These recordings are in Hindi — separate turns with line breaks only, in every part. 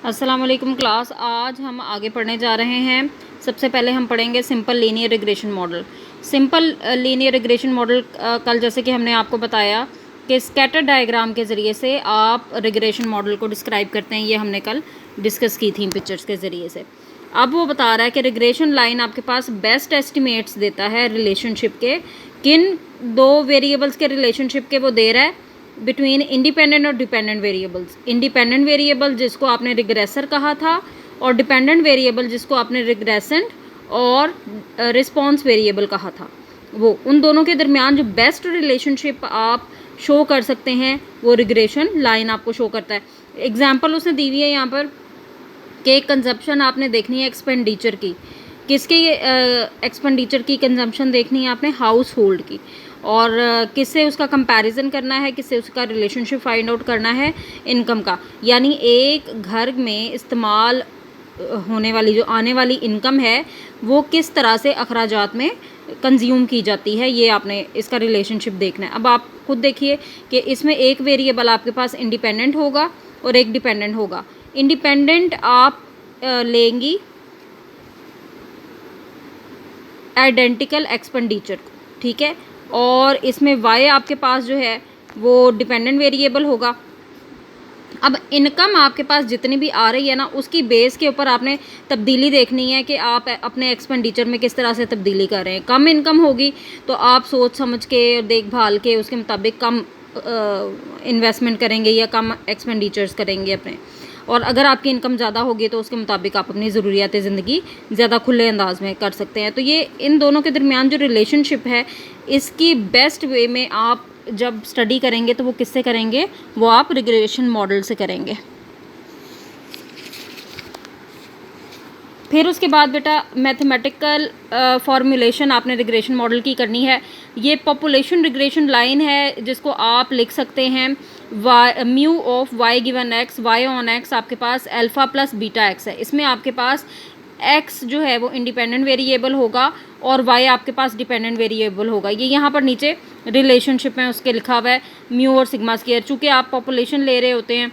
अस्सलाम वालेकुम क्लास। आज हम आगे पढ़ने जा रहे हैं। सबसे पहले हम पढ़ेंगे simple linear regression model. Simple linear regression model कल जैसे कि हमने आपको बताया कि स्कैटर डायग्राम के ज़रिए से आप रिग्रेशन मॉडल को डिस्क्राइब करते हैं। ये हमने कल डिस्कस की थी पिक्चर्स के ज़रिए से। अब वो बता रहा है कि रिग्रेशन लाइन आपके पास बेस्ट एस्टिमेट्स देता है रिलेशनशिप के, किन दो वेरिएबल्स के रिलेशनशिप के वो दे रहा है बिटवीन इंडिपेंडेंट और डिपेंडेंट वेरिएबल्स। इंडिपेंडेंट वेरिएबल जिसको आपने रिग्रेसर कहा था और डिपेंडेंट वेरिएबल जिसको आपने रिग्रेसेंट और रिस्पॉन्स वेरिएबल कहा था, वो उन दोनों के दरमियान जो बेस्ट रिलेशनशिप आप शो कर सकते हैं वो रिग्रेशन लाइन आपको शो करता है। एग्जाम्पल उसने दी हुई है यहाँ पर कि कंजप्शन आपने देखनी है एक्सपेंडिचर की, किसके एक्सपेंडिचर की कंजम्पशन देखनी है आपने, हाउस होल्ड की, और किससे उसका कंपैरिजन करना है, किससे उसका रिलेशनशिप फाइंड आउट करना है, इनकम का। यानी एक घर में इस्तेमाल होने वाली जो आने वाली इनकम है वो किस तरह से अखराजात में कंज्यूम की जाती है, ये आपने इसका रिलेशनशिप देखना है। अब आप खुद देखिए कि इसमें एक वेरिएबल आपके पास इंडिपेंडेंट होगा और एक डिपेंडेंट होगा। इंडिपेंडेंट आप लेंगी आइडेंटिकल एक्सपेंडिचर को, ठीक है, और इसमें y आपके पास जो है वो डिपेंडेंट वेरिएबल होगा। अब इनकम आपके पास जितनी भी आ रही है ना, उसकी बेस के ऊपर आपने तब्दीली देखनी है कि आप अपने एक्सपेंडिचर में किस तरह से तब्दीली कर रहे हैं। कम इनकम होगी तो आप सोच समझ के और देखभाल के उसके मुताबिक कम इन्वेस्टमेंट करेंगे या कम एक्सपेंडिचर्स करेंगे अपने, और अगर आपकी इनकम ज़्यादा होगी तो उसके मुताबिक आप अपनी ज़रूरियात ज़िंदगी ज़्यादा खुले अंदाज में कर सकते हैं। तो ये इन दोनों के दरमियान जो रिलेशनशिप है, इसकी बेस्ट वे में आप जब स्टडी करेंगे तो वो किससे करेंगे, वो आप रिग्रेशन मॉडल से करेंगे। फिर उसके बाद बेटा मैथमेटिकल फॉर्मूलेशन आपने रिग्रेशन मॉडल की करनी है। ये पॉपुलेशन रिग्रेशन लाइन है जिसको आप लिख सकते हैं mu of Y given X, Y on X आपके पास अल्फ़ा प्लस बीटा एक्स है। इसमें आपके पास एक्स जो है वो इंडिपेंडेंट वेरिएबल होगा और वाई आपके पास डिपेंडेंट वेरिएबल होगा। ये यहाँ पर नीचे रिलेशनशिप में उसके लिखा हुआ है म्यू और सिग्मा स्क्वायर। चूँकि आप पॉपुलेशन ले रहे होते हैं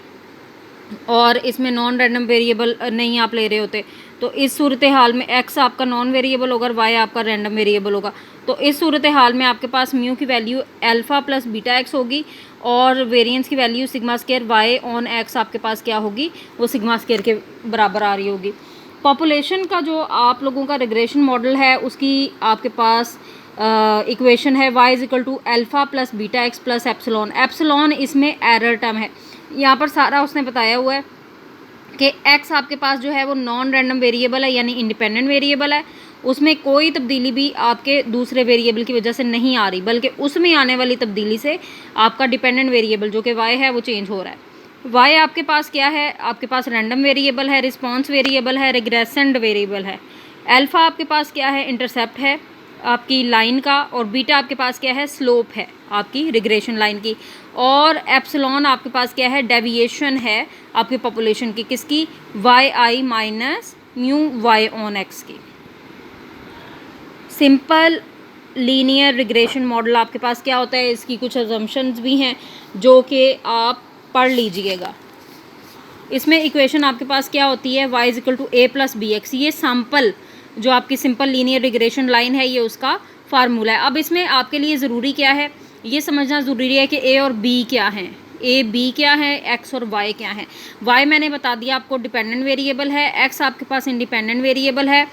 और इसमें नॉन रैंडम वेरिएबल नहीं आप ले रहे होते, तो इस सूरत हाल में x आपका नॉन वेरिएबल होगा और y आपका रैंडम वेरिएबल होगा। तो इस सूरत हाल में आपके पास म्यू की value alpha plus beta x होगी और वेरिएंस की value sigma square y on x आपके पास क्या होगी, वो सिग्मा स्क्वायर के बराबर आ रही होगी। पॉपुलेशन का जो आप लोगों का रिग्रेशन मॉडल है उसकी आपके पास इक्वेशन है y is equal to alpha plus beta X plus epsilon. Epsilon इसमें एरर टर्म है, यहाँ पर सारा उसने बताया हुआ है कि x आपके पास जो है वो नॉन रैंडम वेरिएबल है, यानी इंडिपेंडेंट वेरिएबल है। उसमें कोई तब्दीली भी आपके दूसरे वेरिएबल की वजह से नहीं आ रही, बल्कि उसमें आने वाली तब्दीली से आपका डिपेंडेंट वेरिएबल जो कि y है वो चेंज हो रहा है। y आपके पास क्या है, आपके पास रैंडम वेरिएबल है, रिस्पॉन्स वेरिएबल है, रिग्रेसेंट वेरिएबल है। अल्फ़ा आपके पास क्या है, इंटरसेप्ट है आपकी लाइन का, और बीटा आपके पास क्या है, स्लोप है आपकी रिग्रेशन लाइन की, और एप्सिलॉन आपके पास क्या है, डेविएशन है आपकी पॉपुलेशन की, किसकी, Y I minus mu Y on X की। सिंपल लीनियर रिग्रेशन मॉडल आपके पास क्या होता है, इसकी कुछ अजम्पशंस भी हैं जो कि आप पढ़ लीजिएगा। इसमें इक्वेशन आपके पास क्या होती है, y is equal to A plus B X. ये सैम्पल जो आपकी सिंपल लीनियर रिग्रेशन लाइन है ये उसका फार्मूला है। अब इसमें आपके लिए ज़रूरी क्या है, ये समझना ज़रूरी है कि ए और बी क्या हैं, ए बी क्या है, एक्स और वाई क्या है। वाई मैंने बता दिया आपको डिपेंडेंट वेरिएबल है, एक्स आपके पास इंडिपेंडेंट वेरिएबल है।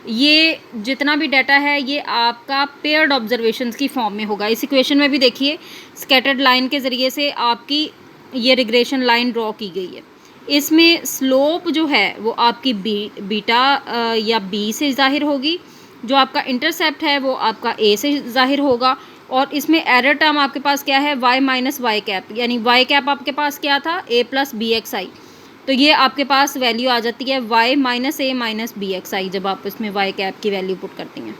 ये जितना भी डाटा है ये आपका पेयर्ड ऑब्जर्वेशंस की फॉर्म में होगा। इस इक्वेशन में भी देखिए स्कैटर्ड लाइन के ज़रिए से आपकी ये रिग्रेशन लाइन ड्रॉ की गई है। इसमें स्लोप जो है वो आपकी बीटा या बी से ज़ाहिर होगी, जो आपका इंटरसेप्ट है वो आपका ए से ज़ाहिर होगा, और इसमें एरर टर्म आपके पास क्या है, y माइनस वाई कैप, यानी वाई कैप आपके पास क्या था, a प्लस बी एक्स आई। तो ये आपके पास वैल्यू आ जाती है y माइनस ए माइनस बी एक्स आई जब आप इसमें वाई कैप की वैल्यू पुट करती हैं।